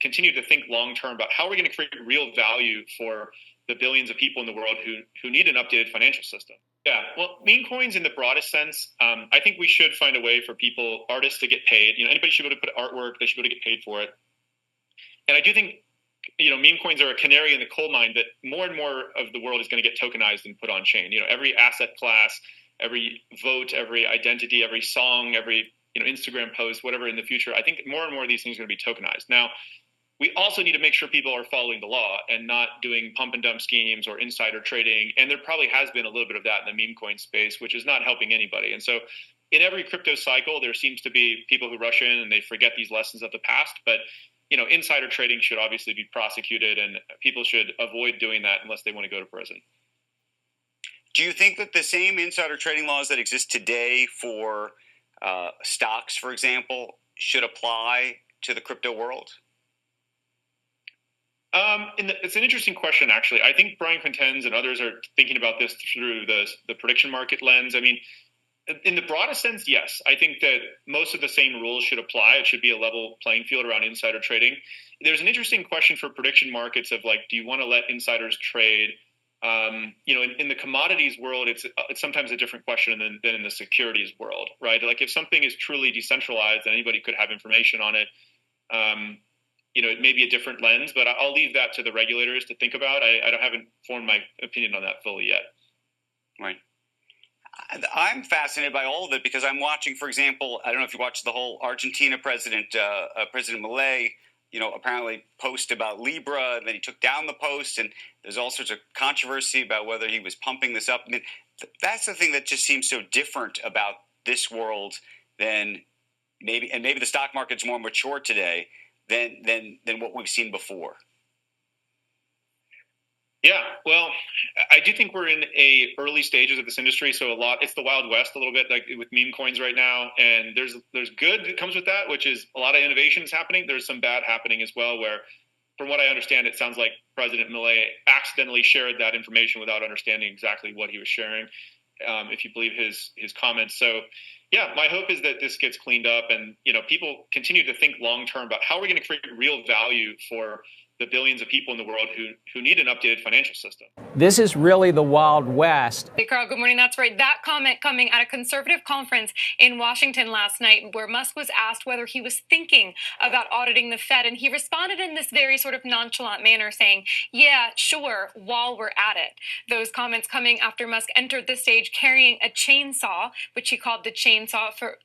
continue to think long term about how we're going to create real value for the billions of people in the world who need an updated financial system. Yeah, well, meme coins in the broadest sense, I think we should find a way for artists to get paid. Anybody should be able to put artwork, they should be able to get paid for it. And I do think, meme coins are a canary in the coal mine that more and more of the world is going to get tokenized and put on chain. Every asset class, every vote, every identity, every song, every Instagram post, whatever in the future, I think more and more of these things are going to be tokenized. Now, we also need to make sure people are following the law and not doing pump and dump schemes or insider trading. And there probably has been a little bit of that in the meme coin space, which is not helping anybody. And so in every crypto cycle, there seems to be people who rush in and they forget these lessons of the past. But insider trading should obviously be prosecuted, and people should avoid doing that unless they want to go to prison. Do you think that the same insider trading laws that exist today for stocks, for example, should apply to the crypto world? It's an interesting question, actually. I think Brian Quintenz and others are thinking about this through the prediction market lens. I mean, in the broadest sense, yes. I think that most of the same rules should apply. It should be a level playing field around insider trading. There's an interesting question for prediction markets of do you want to let insiders trade? In the commodities world, it's sometimes a different question than in the securities world, right? If something is truly decentralized and anybody could have information on it, it may be a different lens, but I'll leave that to the regulators to think about. I haven't formed my opinion on that fully yet. Right. I'm fascinated by all of it because I'm watching, for example, I don't know if you watched the whole Argentina President Milei, apparently post about Libra, and then he took down the post, and there's all sorts of controversy about whether he was pumping this up. I mean, that's the thing that just seems so different about this world than maybe the stock market's more mature today than what we've seen before. Yeah, well, I do think we're in early stages of this industry. So it's the Wild West a little bit, like with meme coins right now. And there's good that comes with that, which is a lot of innovations happening. There's some bad happening as well, where from what I understand, it sounds like President Milei accidentally shared that information without understanding exactly what he was sharing, if you believe his comments. So yeah, my hope is that this gets cleaned up and, people continue to think long term about how we're going to create real value for the billions of people in the world who need an updated financial system. This is really the Wild West. Hey, Carl, good morning. That's right. That comment coming at a conservative conference in Washington last night, where Musk was asked whether he was thinking about auditing the Fed. And he responded in this very sort of nonchalant manner saying, yeah, sure, while we're at it. Those comments coming after Musk entered the stage carrying a chainsaw, which he called the chainsaw for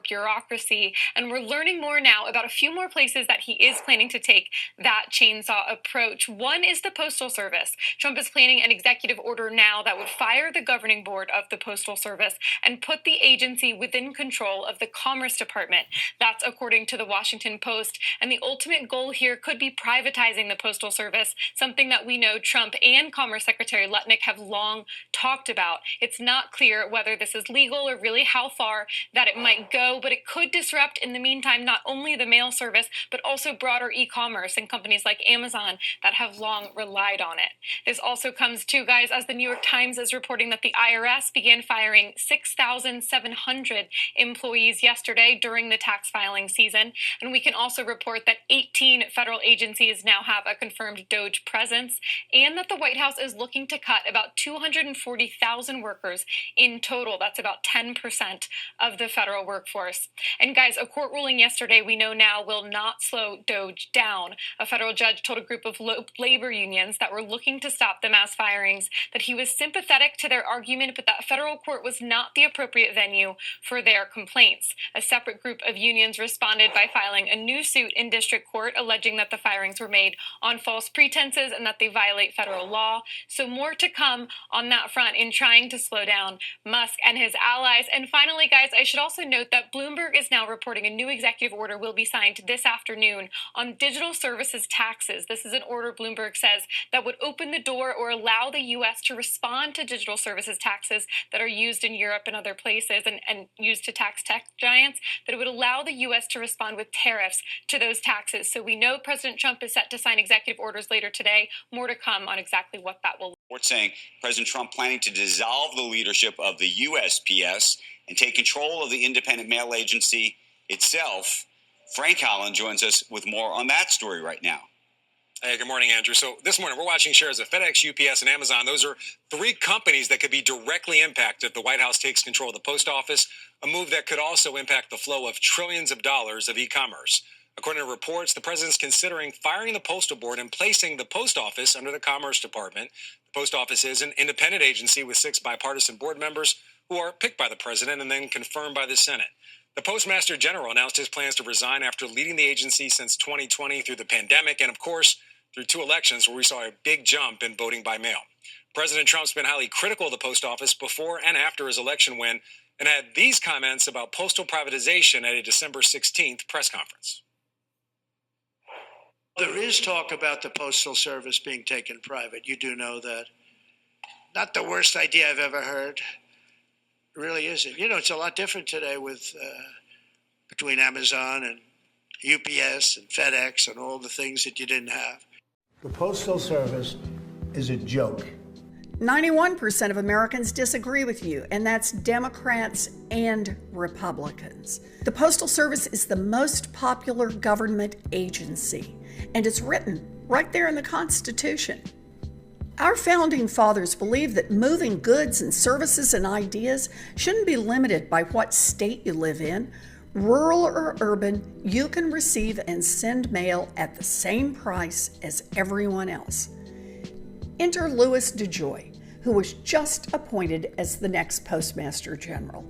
bureaucracy. And we're learning more now about a few more places that he is planning to take that chainsaw approach. One is the Postal Service. Trump is planning an executive order now that would fire the governing board of the Postal Service and put the agency within control of the Commerce Department. That's according to the Washington Post. And the ultimate goal here could be privatizing the Postal Service, something that we know Trump and Commerce Secretary Lutnick have long talked about. It's not clear whether this is legal or really how far that it might go, but it could disrupt in the meantime not only the mail service, but also broader e-commerce and companies like Amazon that have long relied on it. This also comes too, guys, as the New York Times is reporting that the IRS began firing 6,700 employees yesterday during the tax filing season. And we can also report that 18 federal agencies now have a confirmed Doge presence, and that the White House is looking to cut about 240,000 workers in total. That's about 10% of the federal workforce. And guys, a court ruling yesterday we know now will not slow Doge down. A federal judge told a group of labor unions that were looking to stop the mass firings that he was sympathetic to their argument, but that federal court was not the appropriate venue for their complaints. A separate group of unions responded by filing a new suit in district court alleging that the firings were made on false pretenses and that they violate federal law. So more to come on that front in trying to slow down Musk and his allies. And finally, guys, I should also note that Bloomberg is now reporting a new executive order will be signed this afternoon on digital services taxes. This is an order, Bloomberg says, that would open the door or allow the U.S. to respond to digital services taxes that are used in Europe and other places and used to tax tech giants, that it would allow the U.S. to respond with tariffs to those taxes. So we know President Trump is set to sign executive orders later today. More to come on exactly what that will. We're saying President Trump planning to dissolve the leadership of the USPS and take control of the independent mail agency itself. Frank Holland joins us with more on that story right now. Hey, good morning, Andrew. So this morning, we're watching shares of FedEx, UPS, and Amazon. Those are three companies that could be directly impacted if the White House takes control of the post office, a move that could also impact the flow of trillions of dollars of e-commerce. According to reports, the president's considering firing the Postal Board and placing the post office under the Commerce Department. The post office is an independent agency with 6 bipartisan board members who are picked by the president and then confirmed by the Senate. The Postmaster General announced his plans to resign after leading the agency since 2020 through the pandemic and, of course, through 2 elections where we saw a big jump in voting by mail. President Trump's been highly critical of the post office before and after his election win and had these comments about postal privatization at a December 16th press conference. There is talk about the Postal Service being taken private. You do know that. Not the worst idea I've ever heard. It really isn't. You know, it's a lot different today with between Amazon and UPS and FedEx and all the things that you didn't have. The Postal Service is a joke. 91% of Americans disagree with you, and that's Democrats and Republicans. The Postal Service is the most popular government agency, and it's written right there in the Constitution. Our founding fathers believed that moving goods and services and ideas shouldn't be limited by what state you live in. Rural or urban, you can receive and send mail at the same price as everyone else. Enter Louis DeJoy, who was just appointed as the next Postmaster General.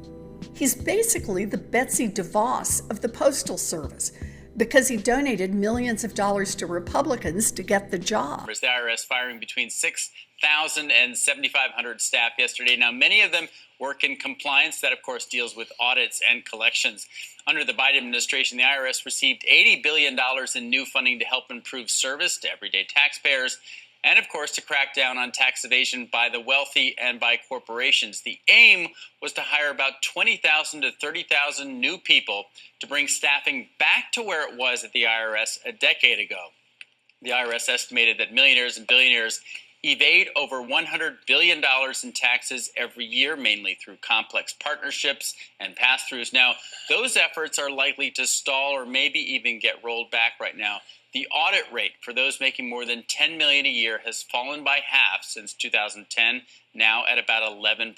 He's basically the Betsy DeVos of the Postal Service because he donated millions of dollars to Republicans to get the job. The IRS firing between 6,000 and 7,500 staff yesterday. Now, many of them work in compliance. That, of course, deals with audits and collections. Under the Biden administration, the IRS received $80 billion in new funding to help improve service to everyday taxpayers and, of course, to crack down on tax evasion by the wealthy and by corporations. The aim was to hire about 20,000 to 30,000 new people to bring staffing back to where it was at the IRS a decade ago. The IRS estimated that millionaires and billionaires evade over $100 billion in taxes every year, mainly through complex partnerships and pass-throughs. Now, those efforts are likely to stall or maybe even get rolled back right now. The audit rate for those making more than $10 million a year has fallen by half since 2010, now at about 11%.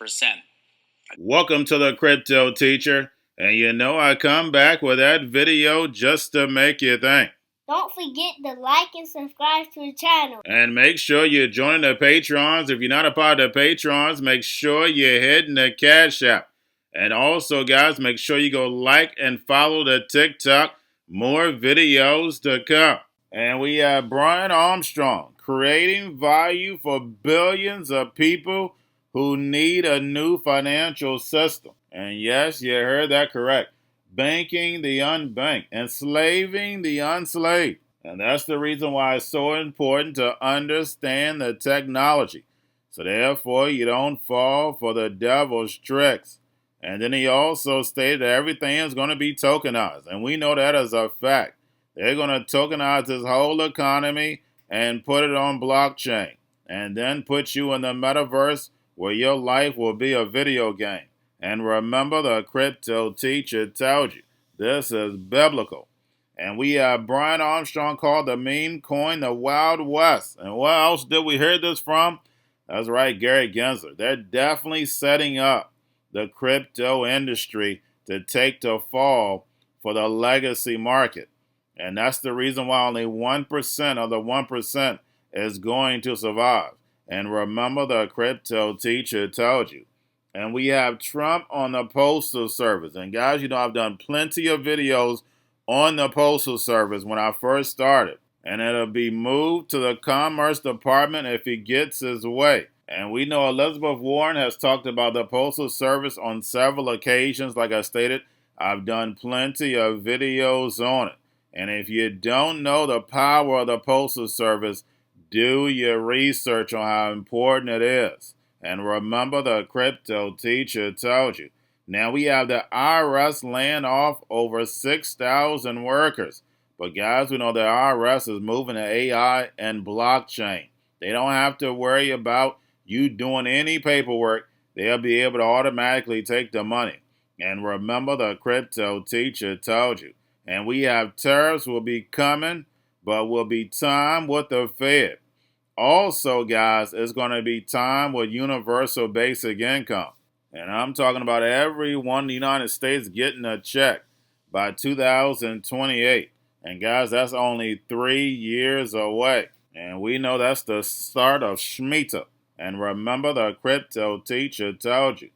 Welcome to the Crypto Teacher, and you know I come back with that video just to make you think. Don't forget to like and subscribe to the channel. And make sure you join the Patrons. If you're not a part of the Patrons, make sure you're hitting the Cash App. And also, guys, make sure you go like and follow the TikTok. More videos to come. And we have Brian Armstrong, creating value for billions of people who need a new financial system. And yes, you heard that correct. Banking the unbanked, enslaving the unslaved. And that's the reason why it's so important to understand the technology. So therefore, you don't fall for the devil's tricks. And then he also stated that everything is going to be tokenized. And we know that as a fact. They're going to tokenize this whole economy and put it on blockchain. And then put you in the metaverse where your life will be a video game. And remember, the Crypto Teacher tells you this is biblical. And we have Brian Armstrong called the meme coin the Wild West. And what else did we hear this from? That's right, Gary Gensler. They're definitely setting up the crypto industry to take the fall for the legacy market. And that's the reason why only 1% of the 1% is going to survive. And remember, the Crypto Teacher told you. And we have Trump on the Postal Service. And guys, you know, I've done plenty of videos on the Postal Service when I first started. And it'll be moved to the Commerce Department if he gets his way. And we know Elizabeth Warren has talked about the Postal Service on several occasions. Like I stated, I've done plenty of videos on it. And if you don't know the power of the Postal Service, do your research on how important it is. And remember, the Crypto Teacher told you. Now we have the IRS laying off over 6,000 workers. But guys, we know the IRS is moving to AI and blockchain. They don't have to worry about you doing any paperwork. They'll be able to automatically take the money. And remember, the Crypto Teacher told you. And we have tariffs will be coming, but will be time with the Fed. Also, guys, it's going to be time with universal basic income. And I'm talking about everyone in the United States getting a check by 2028. And guys, that's only 3 years away. And we know that's the start of Shemitah. And remember, the crypto teacher told you.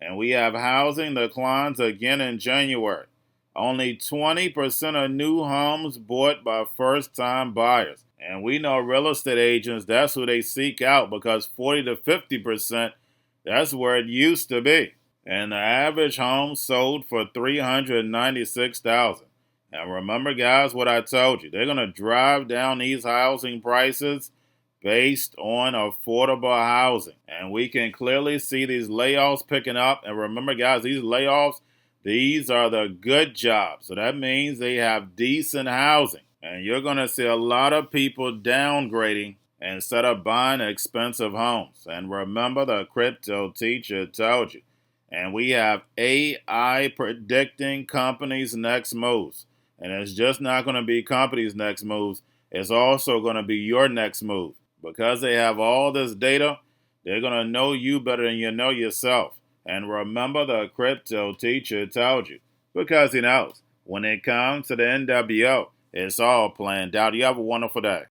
And we have housing declines again in January. Only 20% of new homes bought by first-time buyers. And we know real estate agents, that's who they seek out because 40 to 50%, that's where it used to be. And the average home sold for $396,000. And remember, guys, what I told you. They're going to drive down these housing prices based on affordable housing. And we can clearly see these layoffs picking up. And remember, guys, these layoffs, these are the good jobs. So that means they have decent housing. And you're going to see a lot of people downgrading instead of buying expensive homes. And remember, the crypto teacher told you. And we have AI predicting companies' next moves. And it's just not going to be companies' next moves. It's also going to be your next move. Because they have all this data, they're going to know you better than you know yourself. And remember, the crypto teacher told you. Because he knows. When it comes to the NWO, it's all planned out. You have a wonderful day.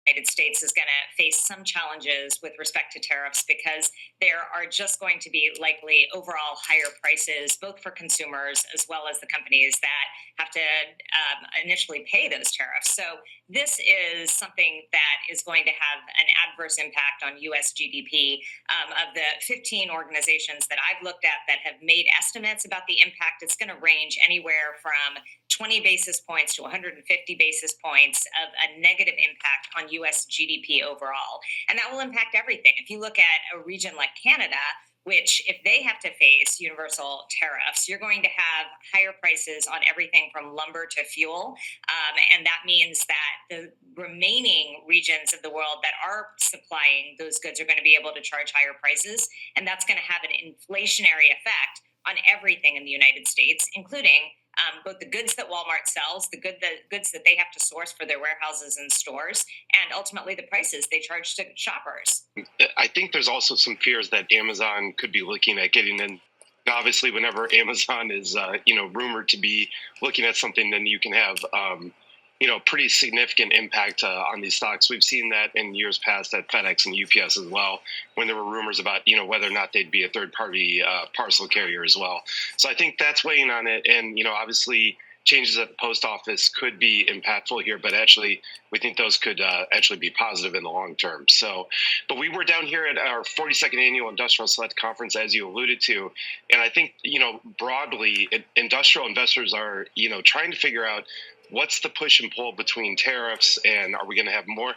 The United States is going to face some challenges with respect to tariffs because there are just going to be likely overall higher prices, both for consumers as well as the companies that have to initially pay those tariffs. So this is something that is going to have an adverse impact on U.S. GDP. Of the 15 organizations that I've looked at that have made estimates about the impact, it's going to range anywhere from 20 basis points to 150 basis points of a negative impact on U.S. GDP overall. And that will impact everything. If you look at a region like Canada, which if they have to face universal tariffs, you're going to have higher prices on everything from lumber to fuel. And that means that the remaining regions of the world that are supplying those goods are going to be able to charge higher prices. And that's going to have an inflationary effect on everything in the United States, including both the goods that Walmart sells, the goods that they have to source for their warehouses and stores, and ultimately the prices they charge to shoppers. I think there's also some fears that Amazon could be looking at getting in. Obviously, whenever Amazon is, rumored to be looking at something, then you can have, pretty significant impact on these stocks. We've seen that in years past at FedEx and UPS as well, when there were rumors about, whether or not they'd be a third-party parcel carrier as well. So I think that's weighing on it. And, obviously changes at the post office could be impactful here, but actually we think those could actually be positive in the long term. So, but we were down here at our 42nd annual Industrial Select Conference, as you alluded to. And I think, broadly, industrial investors are, trying to figure out what's the push and pull between tariffs, and are we going to have more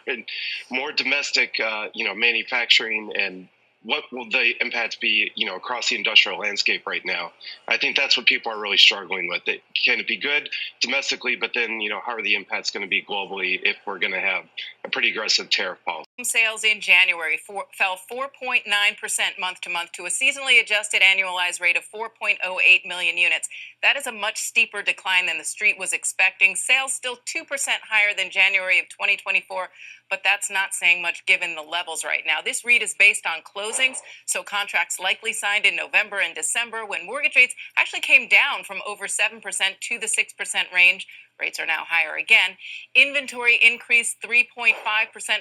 domestic, manufacturing, and what will the impact be, across the industrial landscape right now? I think that's what people are really struggling with. Can it be good domestically, but then, how are the impacts going to be globally if we're going to have a pretty aggressive tariff policy? Sales in January fell 4.9% month to month to a seasonally adjusted annualized rate of 4.08 million units. That is a much steeper decline than the street was expecting. Sales still 2% higher than January of 2024, but that's not saying much given the levels right now. This read is based on closings, so contracts likely signed in November and December when mortgage rates actually came down from over 7% to the 6% range. Rates are now higher again. Inventory increased 3.5%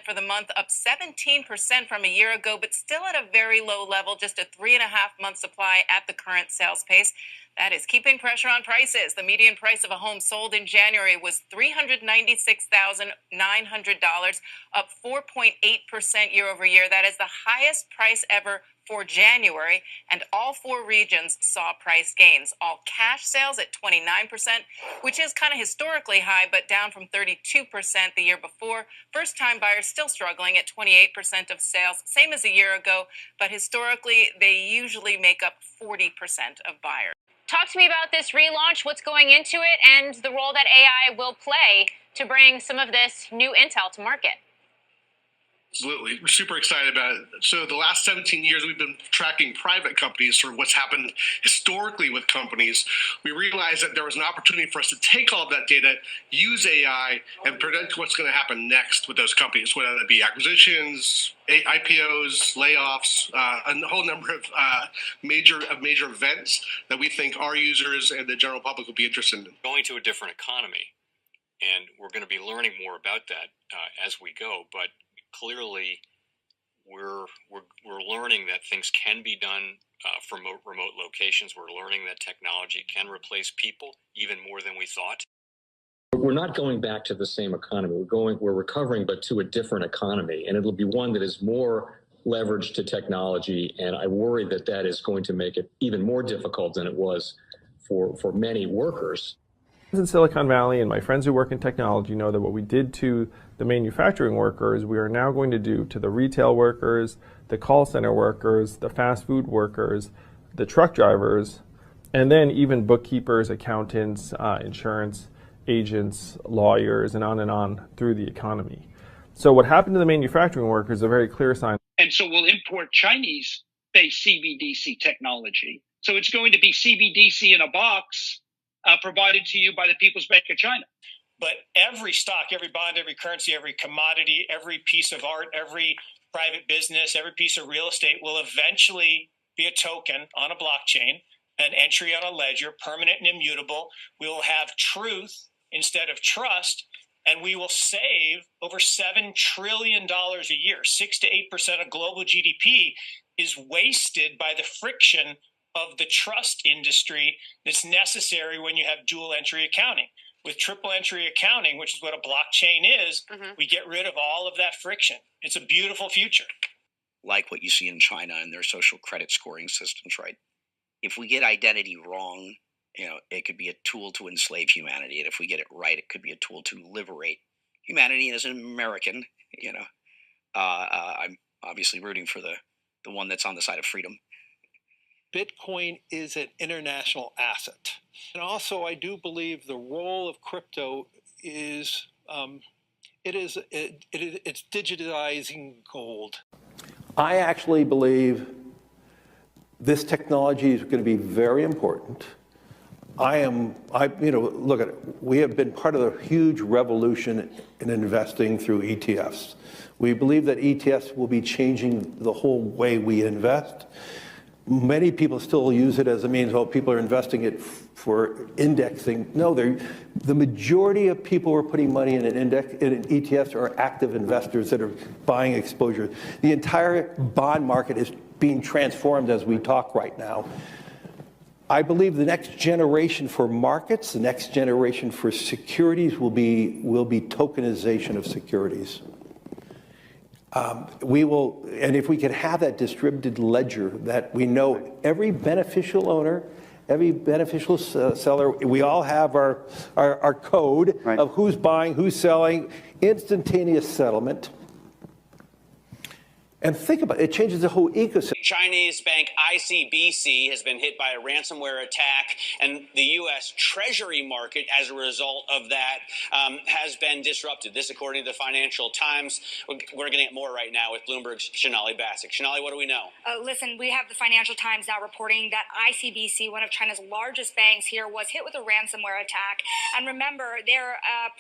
for the month, up 17% from a year ago, but still at a very low level, just a 3.5-month supply at the current sales pace. That is keeping pressure on prices. The median price of a home sold in January was $396,900, up 4.8% year over year. That is the highest price ever for January, and all four regions saw price gains. All cash sales at 29%, which is kind of historically high, but down from 32% the year before. First-time buyers still struggling at 28% of sales, same as a year ago, but historically, they usually make up 40% of buyers. Talk to me about this relaunch, what's going into it, and the role that AI will play to bring some of this new intel to market. Absolutely. We're super excited about it. So the last 17 years, we've been tracking private companies, sort of what's happened historically with companies. We realized that there was an opportunity for us to take all of that data, use AI, and predict what's going to happen next with those companies, whether that be acquisitions, IPOs, layoffs, a whole number of major events that we think our users and the general public will be interested in. Going to a different economy, and we're going to be learning more about that as we go. But clearly, we're learning that things can be done from remote locations. We're learning that technology can replace people even more than we thought. We're not going back to the same economy. We're recovering, but to a different economy, and it'll be one that is more leveraged to technology. And I worry that that is going to make it even more difficult than it was for many workers. In Silicon Valley, and my friends who work in technology know that what we did to the manufacturing workers, we are now going to do to the retail workers, the call center workers, the fast food workers, the truck drivers, and then even bookkeepers, accountants, insurance agents, lawyers, and on through the economy. So what happened to the manufacturing workers is a very clear sign. And so we'll import Chinese-based CBDC technology. So it's going to be CBDC in a box provided to you by the People's Bank of China. But every stock, every bond, every currency, every commodity, every piece of art, every private business, every piece of real estate will eventually be a token on a blockchain, an entry on a ledger, permanent and immutable. We will have truth instead of trust, and we will save over $7 trillion a year. 6 to 8% of global GDP is wasted by the friction of the trust industry that's necessary when you have dual entry accounting. With triple entry accounting, which is what a blockchain is, we get rid of all of that friction. It's a beautiful future. Like what you see in China and their social credit scoring systems, right? If we get identity wrong, it could be a tool to enslave humanity. And if we get it right, it could be a tool to liberate humanity. And as an American, I'm obviously rooting for the one that's on the side of freedom. Bitcoin is an international asset. And also, I do believe the role of crypto is, it's digitizing gold. I actually believe this technology is going to be very important. Look at it. We have been part of the huge revolution in investing through ETFs. We believe that ETFs will be changing the whole way we invest. Many people still use it as a means, people are investing it for indexing. No, the majority of people who are putting money in in ETFs are active investors that are buying exposure. The entire bond market is being transformed as we talk right now. I believe the next generation for markets, the next generation for securities will be tokenization of securities. And if we could have that distributed ledger that we know every beneficial owner, every beneficial seller, we all have our code of who's buying, who's selling, instantaneous settlement. And think about it, it changes the whole ecosystem. Chinese bank ICBC has been hit by a ransomware attack, and the U.S. Treasury market, as a result of that, has been disrupted. This, according to the Financial Times. We're getting at more right now with Bloomberg's Shonali Bassick. Shonali, what do we know? Listen, we have the Financial Times now reporting that ICBC, one of China's largest banks here, was hit with a ransomware attack. And remember, they're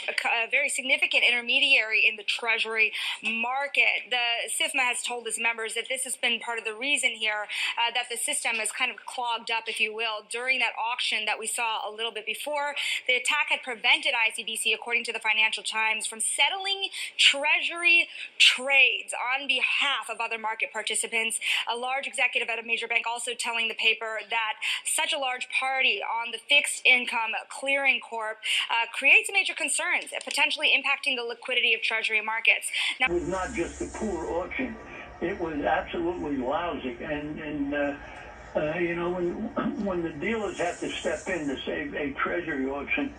a very significant intermediary in the Treasury market. The SIFMA has told its members that this has been part of the reason here that the system is kind of clogged up, if you will, during that auction that we saw a little bit before. The attack had prevented ICBC, according to the Financial Times, from settling Treasury trades on behalf of other market participants. A large executive at a major bank also telling the paper that such a large party on the fixed income clearing corp creates major concerns, potentially impacting the liquidity of Treasury markets. Now, it was not just a poor auction. It was absolutely lousy, and when the dealers have to step in to save a treasury auction,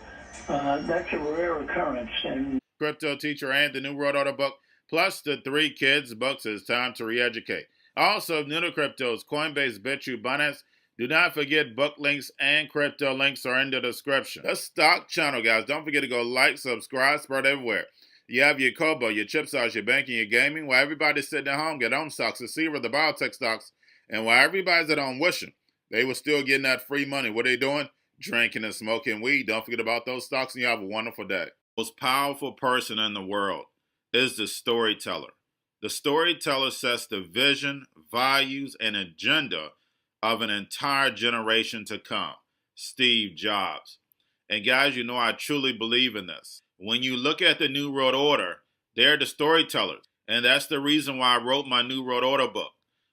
that's a rare occurrence. And Cryptoteacher and the New World Order book, plus the 3 Kids books. It's time to re-educate. Also, new to cryptos, Coinbase, Bitrue, Binance. Do not forget book links and crypto links are in the description. The Stock Channel, guys. Don't forget to go like, subscribe, spread everywhere. You have your Kobo, your chip stocks, your banking, your gaming. While everybody's sitting at home, get on stocks, the Seaver, the biotech stocks. And while everybody's at home wishing, they were still getting that free money. What are they doing? Drinking and smoking weed. Don't forget about those stocks, and you have a wonderful day. The most powerful person in the world is the storyteller. The storyteller sets the vision, values, and agenda of an entire generation to come. Steve Jobs. And guys, you know I truly believe in this. When you look at the New World Order, they're the storytellers. And that's the reason why I wrote my New World Order book.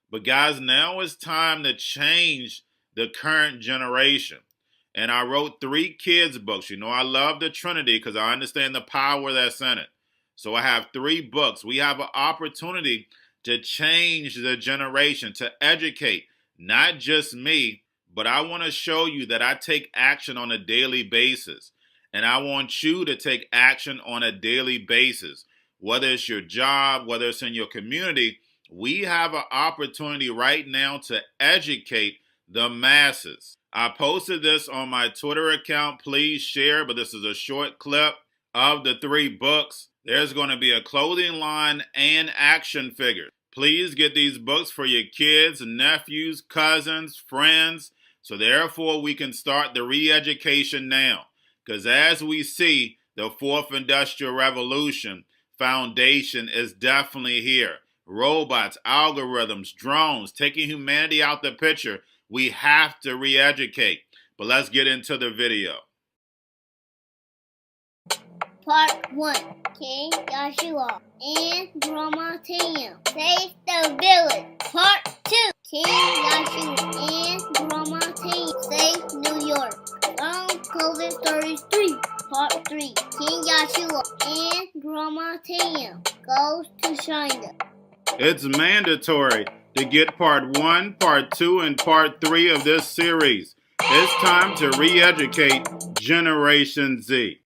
But guys, now it's time to change the current generation. And I wrote 3 kids' books. You know, I love the Trinity because I understand the power that's in it. So I have 3 books. We have an opportunity to change the generation, to educate, not just me, but I want to show you that I take action on a daily basis. And I want you to take action on a daily basis. Whether it's your job, whether it's in your community, we have an opportunity right now to educate the masses. I posted this on my Twitter account. Please share, but this is a short clip of the 3 books. There's going to be a clothing line and action figures. Please get these books for your kids, nephews, cousins, friends, so therefore we can start the re-education now. Because as we see, the 4th Industrial Revolution foundation is definitely here. Robots, algorithms, drones, taking humanity out the picture. We have to re-educate. But let's get into the video. Part 1. King Joshua and Grandma Tam save the village. Part 2. King Joshua and Grandma Tam save New York from COVID-33. Part 3. King Joshua and Grandma Tam goes to China. It's mandatory to get part 1, part 2, and part 3 of this series. It's time to re-educate Generation Z.